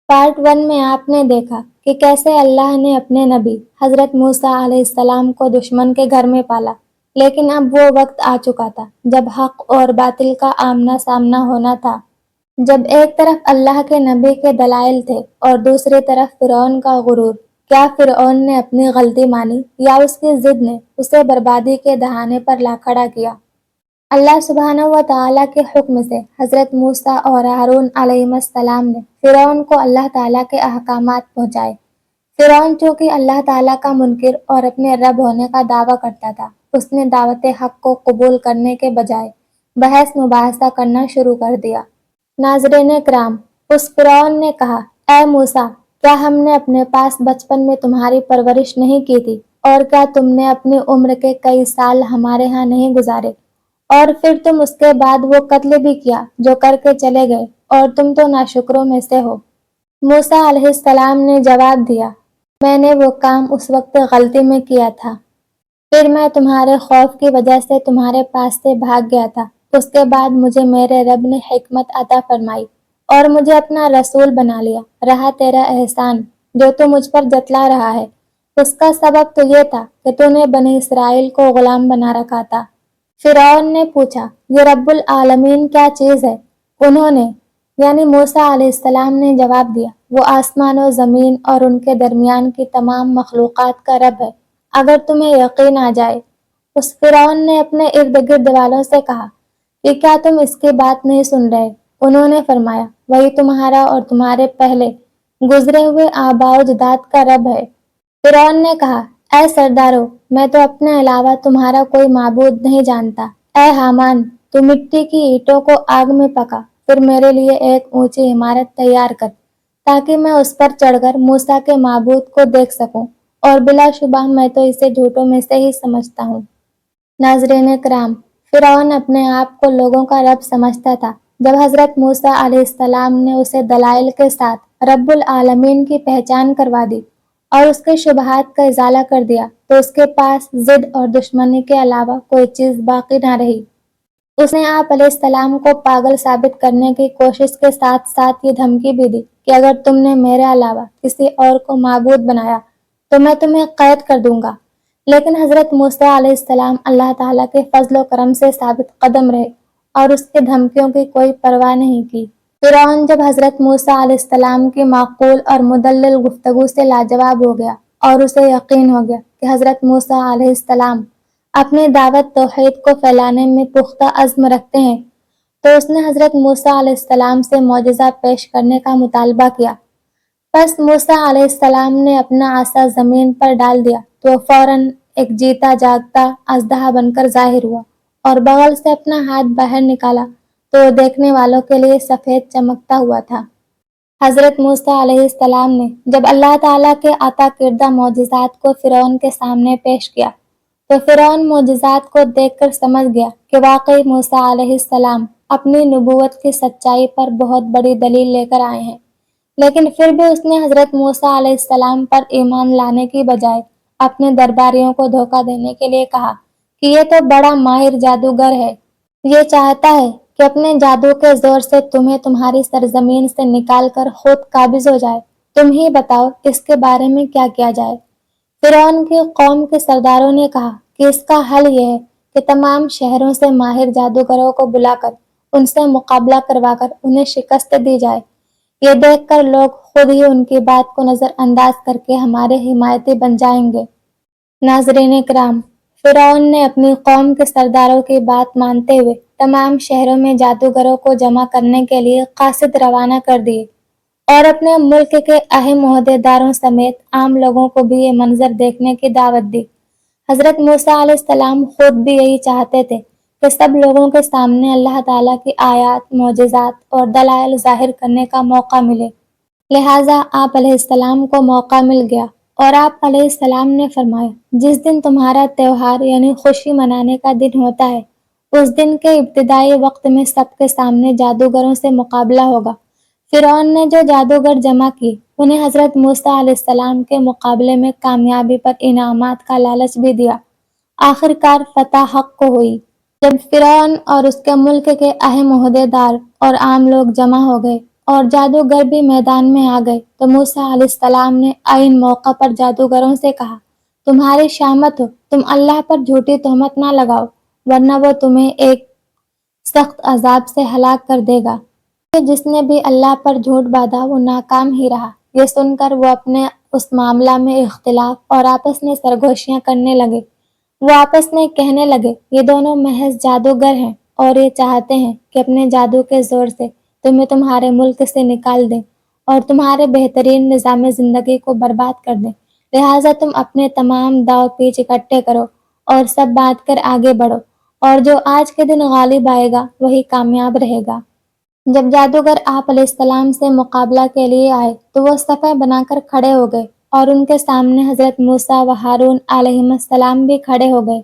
Part 1 میں آپ نے دیکھا کہ کیسے اللہ نے اپنے نبی حضرت موسیٰ علیہ السلام کو دشمن کے گھر میں پالا، لیکن اب وہ وقت آ چکا تھا جب حق اور باطل کا آمنا سامنا ہونا تھا۔ جب ایک طرف اللہ کے نبی کے دلائل تھے اور دوسری طرف فرعون کا غرور، کیا فرعون نے اپنی غلطی مانی یا اس کی ضد نے اسے بربادی کے دہانے پر لا کھڑا کیا؟ اللہ سبحانہ و تعالیٰ کے حکم سے حضرت موسیٰ اور ہارون علیہ السلام نے فرعون کو اللہ تعالیٰ کے احکامات پہنچائے۔ فرعون چونکہ اللہ تعالیٰ کا منکر اور اپنے رب ہونے کا دعویٰ کرتا تھا، اس نے دعوت حق کو قبول کرنے کے بجائے بحث مباحثہ کرنا شروع کر دیا۔ ناظرین کرام، اس فرعون نے کہا، اے موسیٰ، کیا ہم نے اپنے پاس بچپن میں تمہاری پرورش نہیں کی تھی، اور کیا تم نے اپنی عمر کے کئی سال ہمارے ہاں نہیں گزارے؟ اور پھر تم اس کے بعد وہ قتل بھی کیا جو کر کے چلے گئے، اور تم تو ناشکروں میں سے ہو۔ موسیٰ علیہ السلام نے جواب دیا، میں نے وہ کام اس وقت غلطی میں کیا تھا، پھر میں تمہارے خوف کی وجہ سے تمہارے پاس سے بھاگ گیا تھا۔ اس کے بعد مجھے میرے رب نے حکمت عطا فرمائی اور مجھے اپنا رسول بنا لیا۔ رہا تیرا احسان جو تو مجھ پر جتلا رہا ہے، اس کا سبب تو یہ تھا کہ تو نے بنی اسرائیل کو غلام بنا رکھا تھا۔ فرعون نے پوچھا، یہ رب العالمین کیا چیز ہے؟ انہوں نے یعنی موسیٰ علیہ السلام نے جواب دیا، وہ آسمان و زمین اور ان کے درمیان کی تمام مخلوقات کا رب ہے، اگر تمہیں یقین آ جائے۔ اس فرعون نے اپنے ارد گرد والوں سے کہا کہ کیا تم اس کی بات نہیں سن رہے؟ انہوں نے فرمایا، وہی تمہارا اور تمہارے پہلے گزرے ہوئے آباء و اجداد کا رب ہے۔ فرعون نے کہا، اے سردارو، میں تو اپنے علاوہ تمہارا کوئی معبود نہیں جانتا۔ اے حامان، تو مٹی کی اینٹوں کو آگ میں پکا، پھر میرے لیے ایک اونچی عمارت تیار کر تاکہ میں اس پر چڑھ کر موسیٰ کے معبود کو دیکھ سکوں، اور بلا شبہ میں تو اسے جھوٹوں میں سے ہی سمجھتا ہوں۔ ناظرین کرام، فرعون اپنے آپ کو لوگوں کا رب سمجھتا تھا۔ جب حضرت موسیٰ علیہ السلام نے اسے دلائل کے ساتھ رب العالمین کی پہچان کروا دی اور اس کے شبہات کا ازالہ کر دیا تو اس کے پاس ضد اور دشمنی کے علاوہ کوئی چیز باقی نہ رہی۔ اس نے آپ علیہ السلام کو پاگل ثابت کرنے کی کوشش کے ساتھ ساتھ یہ دھمکی بھی دی کہ اگر تم نے میرے علاوہ کسی اور کو معبود بنایا تو میں تمہیں قید کر دوں گا۔ لیکن حضرت موسیٰ علیہ السلام اللہ تعالیٰ کے فضل و کرم سے ثابت قدم رہے اور اس کے دھمکیوں کی کوئی پرواہ نہیں کی۔ فرعون جب حضرت موسیٰ علیہ السلام کی معقول اور مدلل گفتگو سے لاجواب ہو گیا اور اسے یقین ہو گیا کہ حضرت موسیٰ علیہ السلام اپنی دعوت توحید کو پھیلانے میں پختہ عزم رکھتے ہیں، تو اس نے حضرت موسیٰ علیہ السلام سے معجزہ پیش کرنے کا مطالبہ کیا۔ پس موسیٰ علیہ السلام نے اپنا عصا زمین پر ڈال دیا تو وہ فوراً ایک جیتا جاگتا اژدہا بن کر ظاہر ہوا، اور بغل سے اپنا ہاتھ باہر نکالا تو وہ دیکھنے والوں کے لیے سفید چمکتا ہوا تھا۔ حضرت موسیٰ علیہ السلام نے جب اللہ تعالیٰ کے عطا کردہ معجزات کو فرعون کے سامنے پیش کیا تو فرعون معجزات کو دیکھ کر سمجھ گیا کہ واقعی موسیٰ علیہ السلام اپنی نبوت کی سچائی پر بہت بڑی دلیل لے کر آئے ہیں، لیکن پھر بھی اس نے حضرت موسیٰ علیہ السلام پر ایمان لانے کی بجائے اپنے درباریوں کو دھوکہ دینے کے لیے کہا کہ یہ تو بڑا ماہر جادوگر ہے، یہ چاہتا ہے کہ اپنے جادو کے زور سے تمہیں تمہاری سرزمین سے نکال کر خود قابض ہو جائے۔ تم ہی بتاؤ اس کے بارے میں کیا کیا جائے؟ فرعون کی قوم کے سرداروں نے کہا کہ اس کا حل یہ ہے کہ تمام شہروں سے ماہر جادوگروں کو بلا کر ان سے مقابلہ کروا کر انہیں شکست دی جائے۔ یہ دیکھ کر لوگ خود ہی ان کی بات کو نظر انداز کر کے ہمارے حمایتی بن جائیں گے۔ ناظرین کرام، فرعون نے اپنی قوم کے سرداروں کی بات مانتے ہوئے تمام شہروں میں جادوگروں کو جمع کرنے کے لیے قاصد روانہ کر دیے، اور اپنے ملک کے اہم عہدیداروں سمیت عام لوگوں کو بھی یہ منظر دیکھنے کی دعوت دی۔ حضرت موسیٰ علیہ السلام خود بھی یہی چاہتے تھے کہ سب لوگوں کے سامنے اللہ تعالیٰ کی آیات، معجزات اور دلائل ظاہر کرنے کا موقع ملے، لہٰذا آپ علیہ السلام کو موقع مل گیا، اور آپ علیہ السلام نے فرمایا، جس دن تمہارا تہوار یعنی خوشی منانے کا دن ہوتا ہے، اس دن کے ابتدائی وقت میں سب کے سامنے جادوگروں سے مقابلہ ہوگا۔ فرعون نے جو جادوگر جمع کی انہیں حضرت موسیٰ علیہ السلام کے مقابلے میں کامیابی پر انعامات کا لالچ بھی دیا۔ آخر کار فتح حق کو ہوئی۔ جب فرعون اور اس کے ملک کے اہم عہدیدار اور عام لوگ جمع ہو گئے اور جادوگر بھی میدان میں آ گئے تو موسیٰ علیہ السلام نے عین موقع پر جادوگروں سے کہا، تمہاری شامت ہو، تم اللہ پر جھوٹی تہمت نہ لگاؤ ورنہ وہ تمہیں ایک سخت عذاب سے ہلاک کر دے گا۔ کہ جس نے بھی اللہ پر جھوٹ باندھا وہ ناکام ہی رہا۔ یہ سن کر وہ اپنے اس معاملہ میں اختلاف اور آپس میں سرگوشیاں کرنے لگے۔ وہ آپس میں کہنے لگے، یہ دونوں محض جادوگر ہیں اور یہ چاہتے ہیں کہ اپنے جادو کے زور سے تمہیں تمہارے ملک سے نکال دیں اور تمہارے بہترین نظام زندگی کو برباد کر دیں۔ لہٰذا تم اپنے تمام داؤ پیچ اکٹھے کرو اور سب بانٹ کر آگے بڑھو، اور جو آج کے دن غالب آئے گا وہی کامیاب رہے گا۔ جب جادوگر آپ علیہ السلام سے مقابلہ کے لیے آئے تو وہ صفیں بنا کر کھڑے ہو گئے اور ان کے سامنے حضرت موسیٰ و ہارون علیہم السلام بھی کھڑے ہو گئے۔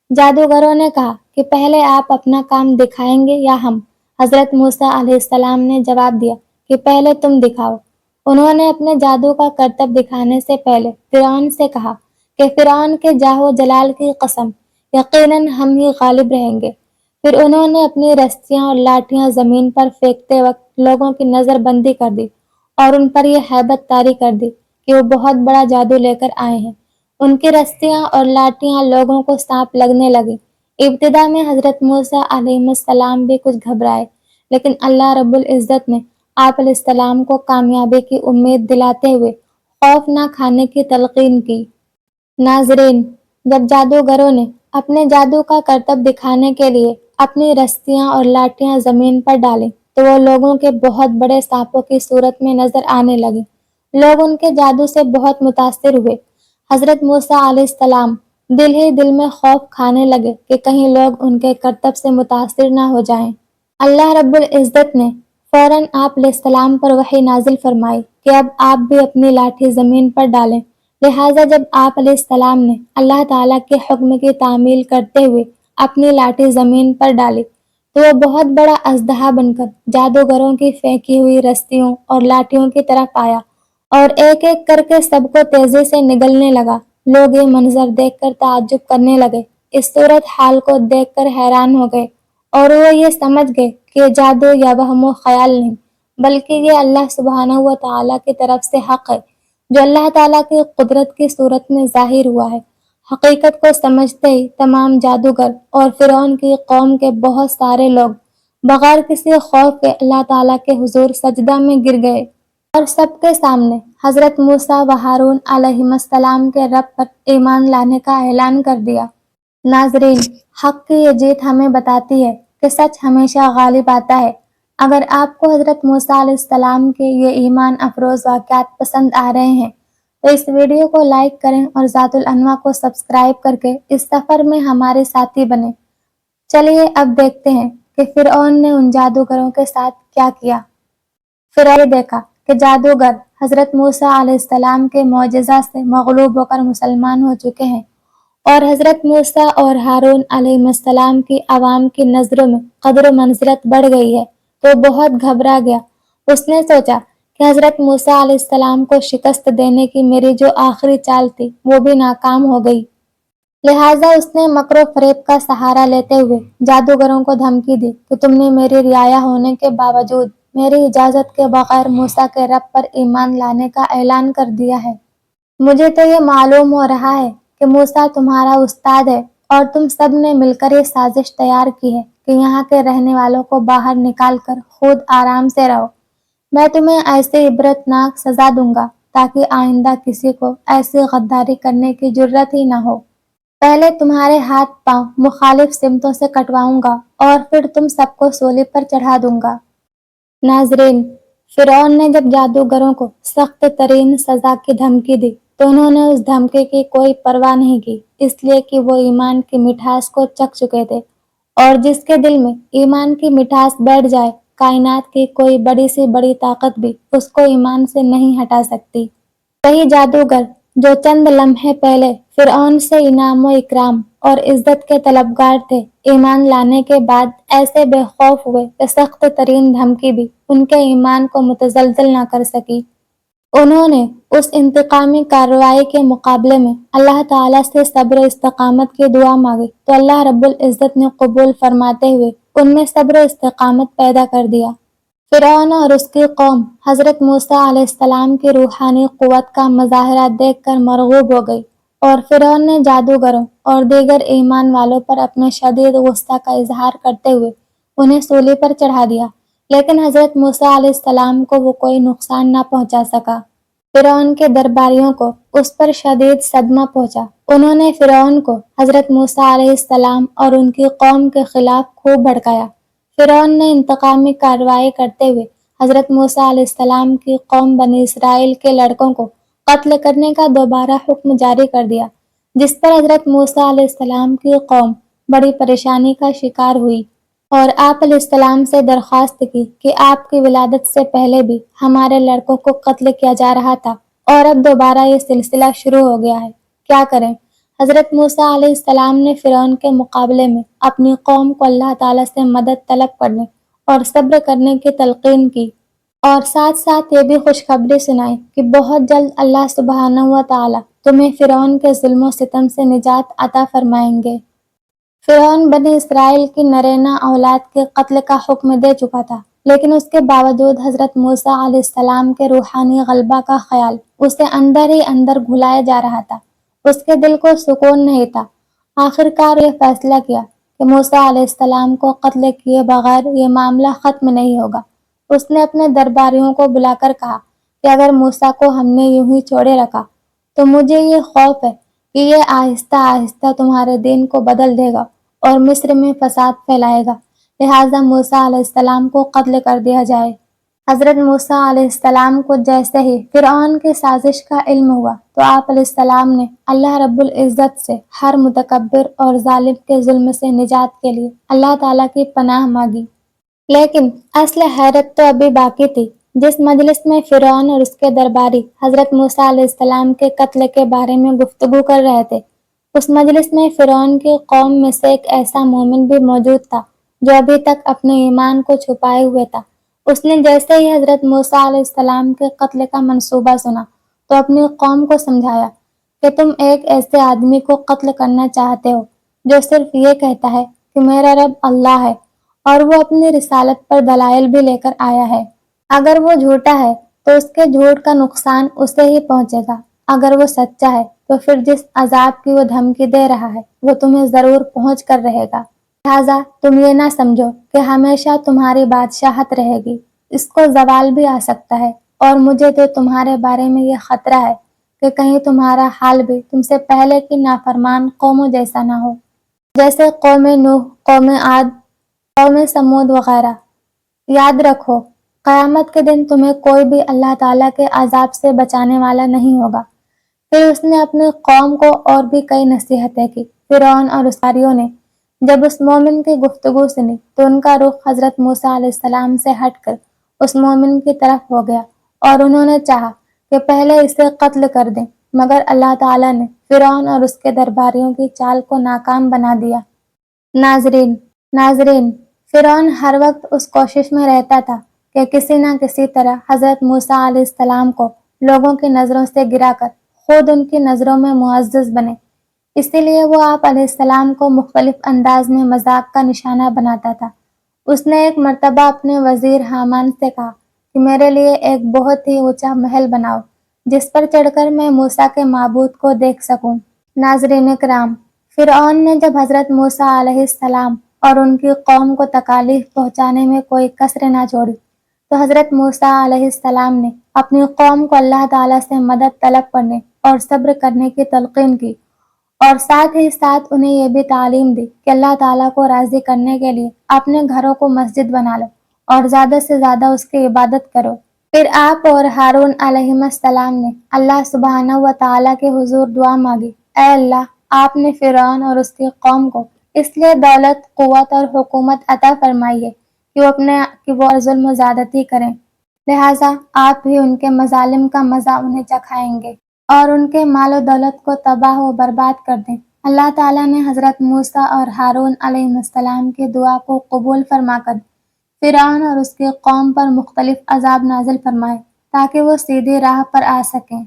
جادوگروں نے کہا کہ پہلے آپ اپنا کام دکھائیں گے یا ہم؟ حضرت موسیٰ علیہ السلام نے جواب دیا کہ پہلے تم دکھاؤ۔ انہوں نے اپنے جادو کا کرتب دکھانے سے پہلے فرعون سے کہا کہ فرعون کے جاہ و جلال کی قسم، یقیناً ہم ہی غالب رہیں گے۔ پھر انہوں نے اپنی رسیاں اور لاٹھیاں زمین پر پھینکتے وقت لوگوں کی نظر بندی کر دی اور ان پر یہ ہیبت طاری کر دی کہ وہ بہت بڑا جادو لے کر آئے ہیں۔ ان کی رسیاں اور لاٹھیاں لوگوں کو سانپ لگنے لگی۔ ابتدا میں حضرت موسیٰ علیہ السلام بھی کچھ گھبرائے، لیکن اللہ رب العزت نے آپ علیہ السلام کو کامیابی کی امید دلاتے ہوئے خوف نہ کھانے کی تلقین کی۔ ناظرین، جب جادوگروں نے اپنے جادو کا کرتب دکھانے کے لیے اپنی رسیاں اور لاٹھیاں زمین پر ڈالیں تو وہ لوگوں کے بہت بڑے سانپوں کی صورت میں نظر آنے لگے۔ لوگ ان کے جادو سے بہت متاثر ہوئے۔ حضرت موسیٰ علیہ السلام دل ہی دل میں خوف کھانے لگے کہ کہیں لوگ ان کے کرتب سے متاثر نہ ہو جائیں۔ اللہ رب العزت نے فوراً آپ علیہ السلام پر وحی نازل فرمائی کہ اب آپ بھی اپنی لاٹھی زمین پر ڈالیں۔ لہٰذا جب آپ علیہ السلام نے اللہ تعالیٰ کے حکم کی تعمیل کرتے ہوئے اپنی لاٹھی زمین پر ڈالی تو وہ بہت بڑا اژدہا بن کر جادوگروں کی پھینکی ہوئی رسیوں اور لاٹھیوں کی طرف آیا اور ایک ایک کر کے سب کو تیزی سے نگلنے لگا۔ لوگ یہ منظر دیکھ کر تعجب کرنے لگے، اس صورت حال کو دیکھ کر حیران ہو گئے اور وہ یہ سمجھ گئے کہ یہ جادو یا وہم و خیال نہیں بلکہ یہ اللہ سبحانہ و تعالیٰ کی طرف سے حق ہے جو اللہ تعالیٰ کی قدرت کی صورت میں ظاہر ہوا ہے۔ حقیقت کو سمجھتے ہی تمام جادوگر اور فرعون کی قوم کے بہت سارے لوگ بغیر کسی خوف کے اللہ تعالیٰ کے حضور سجدہ میں گر گئے اور سب کے سامنے حضرت موسیٰ و ہارون علیہم السلام کے رب پر ایمان لانے کا اعلان کر دیا۔ ناظرین، حق کی یہ جیت ہمیں بتاتی ہے کہ سچ ہمیشہ غالب آتا ہے۔ اگر آپ کو حضرت موسیٰ علیہ السلام کے یہ ایمان افروز واقعات پسند آ رہے ہیں تو اس ویڈیو کو لائک کریں اور ذات الانواع کو سبسکرائب کر کے اس سفر میں ہمارے ساتھی بنیں۔ چلیے اب دیکھتے ہیں کہ فرعون نے ان جادوگروں کے ساتھ کیا کیا۔ فرعون نے دیکھا کہ جادوگر حضرت موسیٰ علیہ السلام کے معجزہ سے مغلوب ہو کر مسلمان ہو چکے ہیں اور حضرت موسیٰ اور ہارون علیہ السلام کی عوام کی نظروں میں قدر و منزلت بڑھ گئی ہے تو بہت گھبرا گیا۔ اس نے سوچا کہ حضرت موسیٰ علیہ السلام کو شکست دینے کی میری جو آخری چال تھی وہ بھی ناکام ہو گئی۔ لہٰذا اس نے مکر و فریب کا سہارا لیتے ہوئے جادوگروں کو دھمکی دی کہ تم نے میری رعایا ہونے کے باوجود میری اجازت کے بغیر موسیٰ کے رب پر ایمان لانے کا اعلان کر دیا ہے۔ مجھے تو یہ معلوم ہو رہا ہے کہ موسیٰ تمہارا استاد ہے اور تم سب نے مل کر یہ سازش تیار کی ہے کہ یہاں کے رہنے والوں کو باہر نکال کر خود آرام سے رہو۔ میں تمہیں ایسی عبرتناک سزا دوں گا تاکہ آئندہ کسی کو ایسی غداری کرنے کی جرت ہی نہ ہو۔ پہلے تمہارے ہاتھ پاؤں مخالف سمتوں سے کٹواؤں گا اور پھر تم سب کو صلیب پر چڑھا دوں گا۔ ناظرین، فرعون نے جب جادوگروں کو سخت ترین سزا کی دھمکی دی تو انہوں نے اس دھمکی کی کوئی پرواہ نہیں کی، اس لیے کہ وہ ایمان کی مٹھاس کو چکھ چکے تھے اور جس کے دل میں ایمان کی مٹھاس بیٹھ جائے کائنات کی کوئی بڑی سی بڑی طاقت بھی اس کو ایمان سے نہیں ہٹا سکتی۔ کئی جادوگر جو چند لمحے پہلے فرعون سے انعام و اکرام اور عزت کے طلبگار تھے، ایمان لانے کے بعد ایسے بے خوف ہوئے کہ سخت ترین دھمکی بھی ان کے ایمان کو متزلزل نہ کر سکی۔ انہوں نے اس انتقامی کارروائی کے مقابلے میں اللہ تعالیٰ سے صبر و استقامت کی دعا مانگی تو اللہ رب العزت نے قبول فرماتے ہوئے ان میں صبر و استقامت پیدا کر دیا۔ فرعون اور اس کی قوم حضرت موسیٰ علیہ السلام کی روحانی قوت کا مظاہرہ دیکھ کر مرغوب ہو گئی، اور فرعون نے جادوگروں اور دیگر ایمان والوں پر اپنے شدید غصہ کا اظہار کرتے ہوئے انہیں سولی پر چڑھا دیا، لیکن حضرت موسیٰ علیہ السلام کو وہ کوئی نقصان نہ پہنچا سکا۔ فرعون کے درباریوں کو اس پر شدید صدمہ پہنچا۔ انہوں نے فرعون کو حضرت موسیٰ علیہ السلام اور ان کی قوم کے خلاف خوب بھڑکایا۔ فرعون نے انتقامی کارروائی کرتے ہوئے حضرت موسیٰ علیہ السلام کی قوم بنی اسرائیل کے لڑکوں کو قتل کرنے کا دوبارہ حکم جاری کر دیا، جس پر حضرت موسیٰ علیہ السلام کی قوم بڑی پریشانی کا شکار ہوئی، اور آپ علیہ السلام سے درخواست کی کہ آپ کی ولادت سے پہلے بھی ہمارے لڑکوں کو قتل کیا جا رہا تھا، اور اب دوبارہ یہ سلسلہ شروع ہو گیا ہے، کیا کریں؟ حضرت موسیٰ علیہ السلام نے فرعون کے مقابلے میں اپنی قوم کو اللہ تعالیٰ سے مدد طلب کرنے اور صبر کرنے کی تلقین کی، اور ساتھ ساتھ یہ بھی خوشخبری سنائی کہ بہت جلد اللہ سبحانہ و تعالیٰ تمہیں فرعون کے ظلم و ستم سے نجات عطا فرمائیں گے۔ فرعون بنی اسرائیل کی نرینہ اولاد کے قتل کا حکم دے چکا تھا، لیکن اس کے باوجود حضرت موسیٰ علیہ السلام کے روحانی غلبہ کا خیال اسے اندر ہی اندر گھلایا جا رہا تھا۔ اس کے دل کو سکون نہیں تھا۔ آخر کار یہ فیصلہ کیا کہ موسیٰ علیہ السلام کو قتل کیے بغیر یہ معاملہ ختم نہیں ہوگا۔ اس نے اپنے درباریوں کو بلا کر کہا کہ اگر موسیٰ کو ہم نے یوں ہی چھوڑے رکھا تو مجھے یہ خوف ہے کہ یہ آہستہ آہستہ تمہارے دین کو بدل دے گا اور مصر میں فساد پھیلائے گا، لہٰذا موسیٰ علیہ السلام کو قتل کر دیا جائے۔ حضرت موسیٰ علیہ السلام کو جیسے ہی فرعون کی سازش کا علم ہوا تو آپ علیہ السلام نے اللہ رب العزت سے ہر متکبر اور ظالم کے ظلم سے نجات کے لیے اللہ تعالیٰ کی پناہ مانگی۔ لیکن اصل حیرت تو ابھی باقی تھی۔ جس مجلس میں فرعون اور اس کے درباری حضرت موسیٰ علیہ السلام کے قتل کے بارے میں گفتگو کر رہے تھے، اس مجلس میں فرعون کی قوم میں سے ایک ایسا مومن بھی موجود تھا جو ابھی تک اپنے ایمان کو چھپائے ہوئے تھا۔ اس نے جیسے ہی حضرت موسیٰ علیہ السلام کے قتل کا منصوبہ سنا تو اپنی قوم کو سمجھایا کہ تم ایک ایسے آدمی کو قتل کرنا چاہتے ہو جو صرف یہ کہتا ہے کہ میرا رب اللہ ہے، اور وہ اپنی رسالت پر دلائل بھی لے کر آیا ہے۔ اگر وہ جھوٹا ہے تو اس کے جھوٹ کا نقصان اسے ہی پہنچے گا، اگر وہ سچا ہے تو پھر جس عذاب کی وہ دھمکی دے رہا ہے وہ تمہیں ضرور پہنچ کر رہے گا، لہٰذا تم یہ نہ سمجھو کہ ہمیشہ تمہاری بادشاہت رہے گی، اس کو زوال بھی آ سکتا ہے، اور مجھے تو تمہارے بارے میں یہ خطرہ ہے کہ کہیں تمہارا حال بھی تم سے پہلے کی نافرمان قوموں جیسا نہ ہو، جیسے قوم نوح، قوم عاد، قوم سمود وغیرہ۔ یاد رکھو، قیامت کے دن تمہیں کوئی بھی اللہ تعالیٰ کے عذاب سے بچانے والا نہیں ہوگا۔ پھر اس نے اپنی قوم کو اور بھی کئی نصیحتیں کی۔ فرعون اور اس کاریوں نے جب اس مومن کی گفتگو سنی تو ان کا رخ حضرت موسیٰ علیہ السلام سے ہٹ کر اس مومن کی طرف ہو گیا، اور انہوں نے چاہا کہ پہلے اسے قتل کر دیں، مگر اللہ تعالیٰ نے فرعون اور اس کے درباریوں کی چال کو ناکام بنا دیا۔ ناظرین، فرعون ہر وقت اس کوشش میں رہتا تھا کہ کسی نہ کسی طرح حضرت موسیٰ علیہ السلام کو لوگوں کی نظروں سے گرا کر خود ان کی نظروں میں معزز بنے، اسی لیے وہ آپ علیہ السلام کو مختلف انداز میں مذاق کا نشانہ بناتا تھا۔ اس نے ایک مرتبہ اپنے وزیر حامان سے کہا کہ میرے لیے ایک بہت ہی اونچا محل بناؤ جس پر چڑھ کر میں موسیٰ کے معبود کو دیکھ سکوں۔ ناظرین کرام، فرعون نے جب حضرت موسیٰ علیہ السلام اور ان کی قوم کو تکالیف پہنچانے میں کوئی کسر نہ چھوڑی تو حضرت موسیٰ علیہ السلام نے اپنی قوم کو اللہ تعالیٰ سے مدد طلب کرنے اور صبر کرنے کی تلقین کی، اور ساتھ ہی ساتھ انہیں یہ بھی تعلیم دی کہ اللہ تعالیٰ کو راضی کرنے کے لیے اپنے گھروں کو مسجد بنا لو اور زیادہ سے زیادہ اس کی عبادت کرو۔ پھر آپ اور ہارون علیہ السلام نے اللہ سبحانہ و تعالیٰ کے حضور دعا مانگی، اے اللہ، آپ نے فرعون اور اس کی قوم کو اس لیے دولت، قوت اور حکومت عطا فرمائی ہے کہ وہ ظلم و زیادتی کریں، لہٰذا آپ بھی ان کے مظالم کا مزہ انہیں چکھائیں گے اور ان کے مال و دولت کو تباہ و برباد کر دیں۔ اللہ تعالیٰ نے حضرت موسیٰ اور ہارون علیہ السلام کی دعا کو قبول فرما کر فرعون اور اس کی قوم پر مختلف عذاب نازل فرمائے تاکہ وہ سیدھی راہ پر آ سکیں۔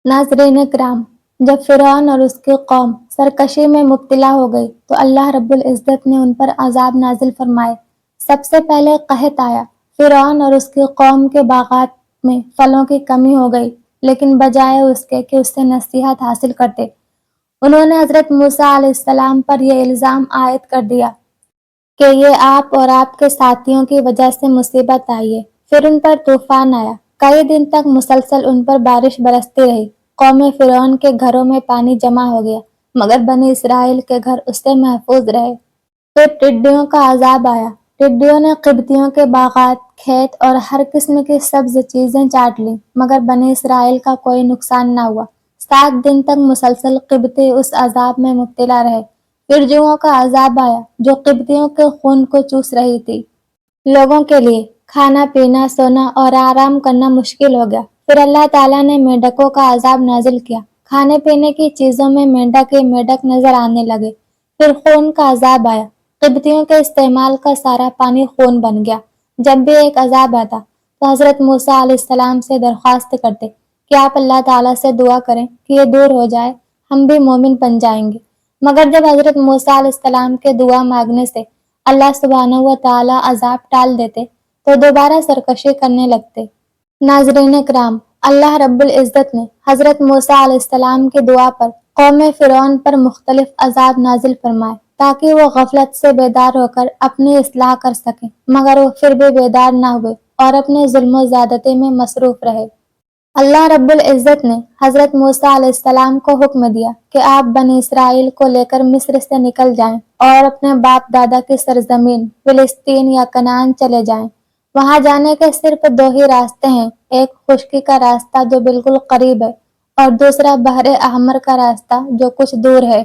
ناظرین کرام، جب فرعون اور اس کی قوم سرکشی میں مبتلا ہو گئی تو اللہ رب العزت نے ان پر عذاب نازل فرمائے۔ سب سے پہلے قحط آیا، فرعون اور اس کی قوم کے باغات میں پھلوں کی کمی ہو گئی، لیکن بجائے اس کے کہ اس سے نصیحت حاصل کرتے، انہوں نے حضرت موسیٰ علیہ السلام پر یہ الزام عائد کر دیا کہ یہ آپ اور آپ کے ساتھیوں کی وجہ سے مصیبت آئی ہے۔ پھر ان پر طوفان آیا، کئی دن تک مسلسل ان پر بارش برستی رہی۔ قوم فرعون کے گھروں میں پانی جمع ہو گیا، مگر بنی اسرائیل کے گھر اس سے محفوظ رہے۔ پھر ٹڈیوں کا عذاب آیا، ٹڈیوں نے قبطیوں کے باغات، کھیت اور ہر قسم کی سبز چیزیں چاٹ لیں، مگر بنی اسرائیل کا کوئی نقصان نہ ہوا۔ 7 دن تک مسلسل قبطی اس عذاب میں مبتلا رہے۔ پھر جوؤں کا عذاب آیا جو قبطیوں کے خون کو چوس رہی تھی۔ لوگوں کے لیے کھانا پینا، سونا اور آرام کرنا مشکل ہو گیا۔ پھر اللہ تعالیٰ نے مینڈکوں کا عذاب نازل کیا، کھانے پینے کی چیزوں میں مینڈک ہی مینڈک نظر آنے لگے۔ پھر خون کا عذاب آیا، قبطیوں کے استعمال کا سارا پانی خون بن گیا۔ جب بھی ایک عذاب آتا تو حضرت موسیٰ علیہ السلام سے درخواست کرتے کہ آپ اللہ تعالیٰ سے دعا کریں کہ یہ دور ہو جائے، ہم بھی مومن بن جائیں گے۔ مگر جب حضرت موسیٰ علیہ السلام کے دعا مانگنے سے اللہ سبحانہ و تعالیٰ عذاب ٹال دیتے تو دوبارہ سرکشی کرنے لگتے۔ ناظرین کرام، اللہ رب العزت نے حضرت موسیٰ علیہ السلام کی دعا پر قوم فرعون پر مختلف عذاب نازل فرمائے تاکہ وہ غفلت سے بیدار ہو کر اپنی اصلاح کر سکیں، مگر وہ پھر بھی بیدار نہ ہوئے اور اپنے ظلم و زیادتی میں مصروف رہے۔ اللہ رب العزت نے حضرت موسیٰ علیہ السلام کو حکم دیا کہ آپ بنی اسرائیل کو لے کر مصر سے نکل جائیں اور اپنے باپ دادا کی سرزمین فلسطین یا کنعان چلے جائیں۔ وہاں جانے کے صرف 2 ہی راستے ہیں، ایک خشکی کا راستہ جو بالکل قریب ہے اور دوسرا بحر احمر کا راستہ جو کچھ دور ہے۔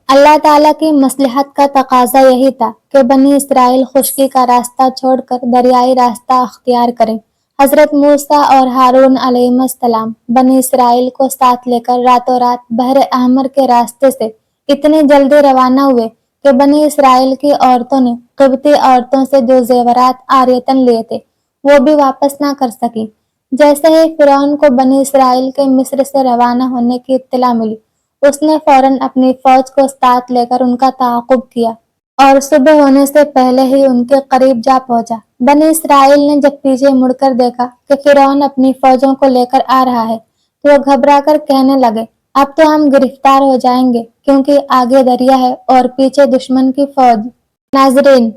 اللہ تعالیٰ کی مصلحت کا تقاضا یہی تھا کہ بنی اسرائیل خشکی کا راستہ چھوڑ کر دریائی راستہ اختیار کریں۔ حضرت موسیٰ اور ہارون علیہ السلام بنی اسرائیل کو ساتھ لے کر راتوں رات بحر احمر کے راستے سے اتنی جلدی روانہ ہوئے کہ بنی اسرائیل کی عورتوں نے قبطی عورتوں سے جو زیورات عاریتاً لیے تھے وہ بھی واپس نہ کر سکیں۔ جیسے ہی فرعون کو بنی اسرائیل کے مصر سے روانہ ہونے کی اطلاع ملی، اس نے فوراً اپنی فوج کو ساتھ لے کر ان کا تعاقب کیا اور صبح ہونے سے پہلے ہی ان کے قریب جا پہنچا۔ بنی اسرائیل نے جب پیچھے مڑ کر دیکھا کہ فرعون اپنی فوجوں کو لے کر آ رہا ہے تو وہ گھبرا کر کہنے لگے، اب تو ہم گرفتار ہو جائیں گے کیونکہ آگے دریا ہے اور پیچھے دشمن کی فوج۔ ناظرین،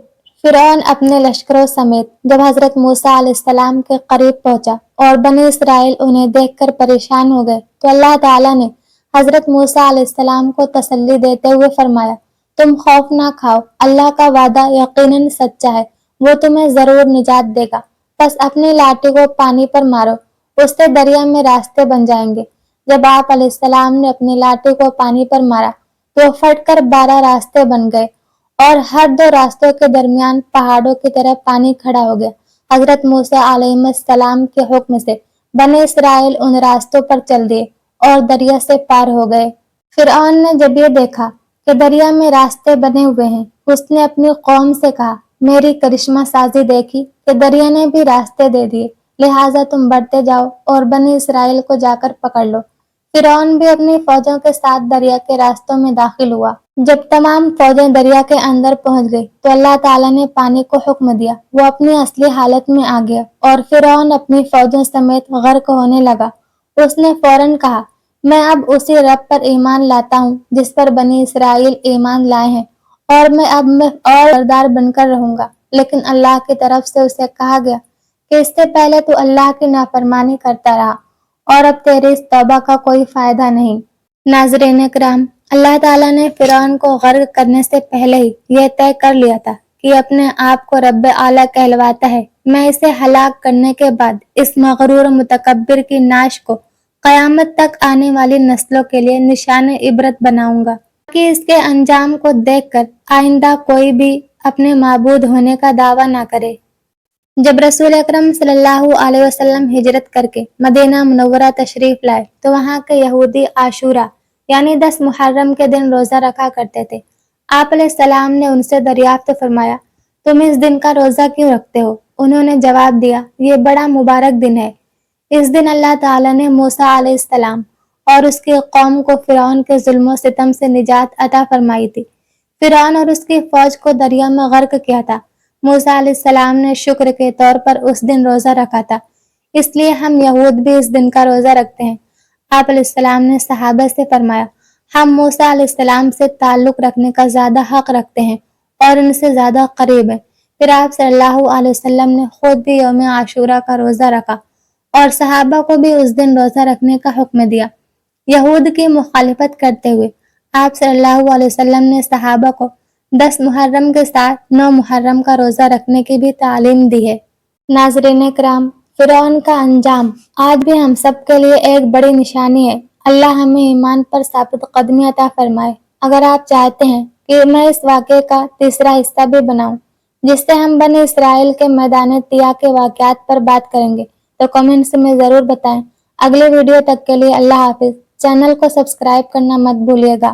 فرعون اپنے لشکروں سمیت جب حضرت موسیٰ علیہ السلام کے قریب پہنچا اور بنی اسرائیل انہیں دیکھ کر پریشان ہو گئے تو اللہ تعالیٰ نے حضرت موسیٰ علیہ السلام کو تسلی دیتے ہوئے فرمایا، تم خوف نہ کھاؤ، اللہ کا وعدہ یقیناً سچا ہے، وہ تمہیں ضرور نجات دے گا۔ بس اپنی لاٹھی کو پانی پر مارو، اس سے دریا میں راستے بن جائیں گے۔ جب آپ علیہ السلام نے اپنی لاٹھی کو پانی پر مارا تو پھٹ کر 12 راستے بن گئے اور ہر 2 راستوں کے درمیان پہاڑوں کی طرح پانی کھڑا ہو گیا۔ حضرت موسیٰ علیہ السلام کے حکم سے بنی اسرائیل ان راستوں پر چل دیے اور دریا سے پار ہو گئے۔ فرعون نے جب یہ دیکھا کہ دریا میں راستے بنے ہوئے ہیں، اس نے اپنی قوم سے کہا، میری کرشمہ سازی دیکھی کہ دریا نے بھی راستے دے دیے، لہٰذا تم بڑھتے جاؤ اور بنی اسرائیل کو جا کر پکڑ لو۔ فرعون بھی اپنی فوجوں کے ساتھ دریا کے راستوں میں داخل ہوا۔ جب تمام فوجیں دریا کے اندر پہنچ گئی تو اللہ تعالیٰ نے پانی کو حکم دیا، وہ اپنی اصلی حالت میں آ گیا اور فرعون اپنی فوجوں سمیت غرق ہونے لگا۔ اس نے فوراً کہا، میں اب اسی رب پر ایمان لاتا ہوں جس پر بنی اسرائیل ایمان لائے ہیں، اور میں اب اور بردار بن کر رہوں گا۔ لیکن اللہ کی طرف سے اسے کہا گیا کہ اس سے پہلے تو اللہ کی نافرمانی کرتا رہا اور اب تیری اس توبہ کا کوئی فائدہ نہیں۔ ناظرین کرام، اللہ تعالیٰ نے فرعون کو غرق کرنے سے پہلے ہی یہ طے کر لیا تھا کہ اپنے آپ کو رب اعلیٰ کہلواتا ہے، میں اسے ہلاک کرنے کے بعد اس مغرور متکبر کی ناش کو قیامت تک آنے والی نسلوں کے لیے نشان عبرت بناؤں گا تاکہ اس کے انجام کو دیکھ کر آئندہ کوئی بھی اپنے معبود ہونے کا دعویٰ نہ کرے۔ جب رسول اکرم صلی اللہ علیہ وسلم ہجرت کر کے مدینہ منورہ تشریف لائے تو وہاں کے یہودی عاشورہ یعنی 10 محرم کے دن روزہ رکھا کرتے تھے۔ آپ علیہ السلام نے ان سے دریافت فرمایا، تم اس دن کا روزہ کیوں رکھتے ہو؟ انہوں نے جواب دیا، یہ بڑا مبارک دن ہے، اس دن اللہ تعالیٰ نے موسیٰ علیہ السلام اور اس کی قوم کو فرعون کے ظلم و ستم سے نجات عطا فرمائی تھی۔ فرعون اور اس کی فوج کو دریا میں غرق کیا تھا، موسیٰ علیہ السلام نے شکر کے طور پر اس دن روزہ رکھا تھا، اس لیے ہم یہود بھی اس دن کا روزہ رکھتے ہیں۔ آپ علیہ السلام نے صحابہ سے فرمایا، ہم موسیٰ علیہ السلام سے تعلق رکھنے کا زیادہ حق رکھتے ہیں اور ان سے زیادہ قریب ہیں۔ پھر آپ صلی اللہ علیہ وسلم نے خود بھی یوم عاشوراء کا روزہ رکھا اور صحابہ کو بھی اس دن روزہ رکھنے کا حکم دیا۔ یہود کی مخالفت کرتے ہوئے آپ صلی اللہ علیہ وسلم نے صحابہ کو 10 محرم کے ساتھ 9 محرم کا روزہ رکھنے کی بھی تعلیم دی ہے۔ ناظرین کرام، فرعون کا انجام آج بھی ہم سب کے لیے ایک بڑی نشانی ہے۔ اللہ ہمیں ایمان پر ثابت قدمی عطا فرمائے۔ اگر آپ چاہتے ہیں کہ میں اس واقعے کا تیسرا حصہ بھی بناؤں جس سے ہم بنی اسرائیل کے میدان طیٰ کے واقعات پر بات کریں گے تو کمنٹس میں ضرور بتائیں۔ اگلے ویڈیو تک کے لیے اللہ حافظ۔ چینل کو سبسکرائب کرنا مت بھولیے گا۔